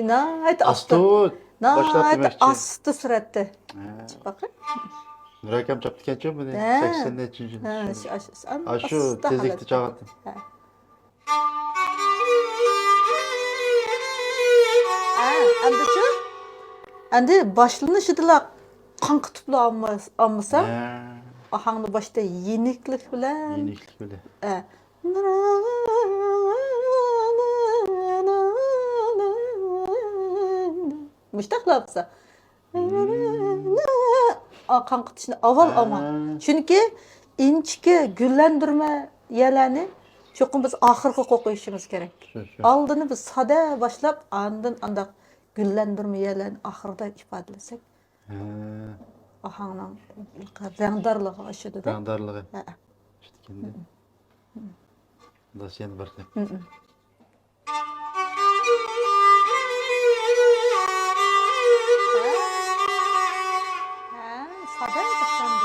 Nəhayət Astı başlap Nəhayət deməkçi. astı sürətdə. Baxın. Nurakam çaptı keçen mi? He. 83. Şu tezlikte çağırdım. Endi başlanışıdılar kan kutuplu almasa, ahangni başta yeniklik bilen. Yeniklik bile. Müştaklapsa. Kan kutuşunu aval ama. Çünkü inçki güllendirme yerlerini çokum biz ahırkı kokuyuşumuz gerek. Aldığını biz sade başlap andın andak güllendirme yerlerini ahırda ifadelesek. Ahangnan rengdarlığı aşıdı da. Rengdarlığı. İşte kendi. Da sen bardak. Sade başlandı.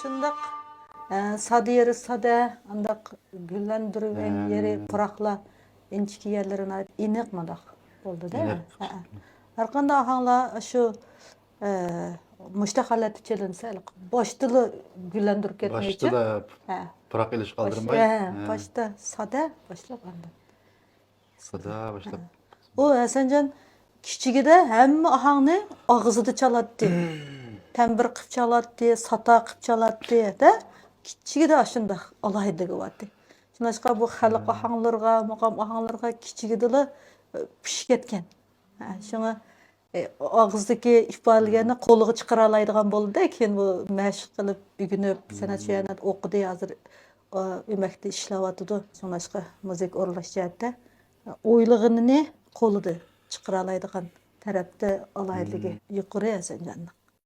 Şundak sade yeri sade, andak güllendirgen yeri pırakla inçki yerlerine ait inek madak oldu değil mi? Arkanda ahangla şu müştakalat çelinsel, baştılı güllendirip ketmeyecek. Başta da pırak iliş kaldırmayı. Başta sade başlap anda. Sada başlap. O Hasancan kichigida hamma ahangni og'zida chaladi. Tembir qilib chaladi, sata qilib chaladi da. Kichigida shunda alohidligi bor. Shunaqqa bu xalq ahanglarga, maqam ahanglarga kichigida pishib ketgan. Shunga og'zdagi ifodalaganni qo'liga chiqara oladigan bo'ldi, keyin bu mashq qilib, ugunib, san'at sho'yanat o'qidi, hozir o'makda ishlayotdi. Shunaqqa muzik o'rlash jihatda o'ylig'ini qo'lida chiqara oladigan tarafda alohidligi yuqori Hasanjanning.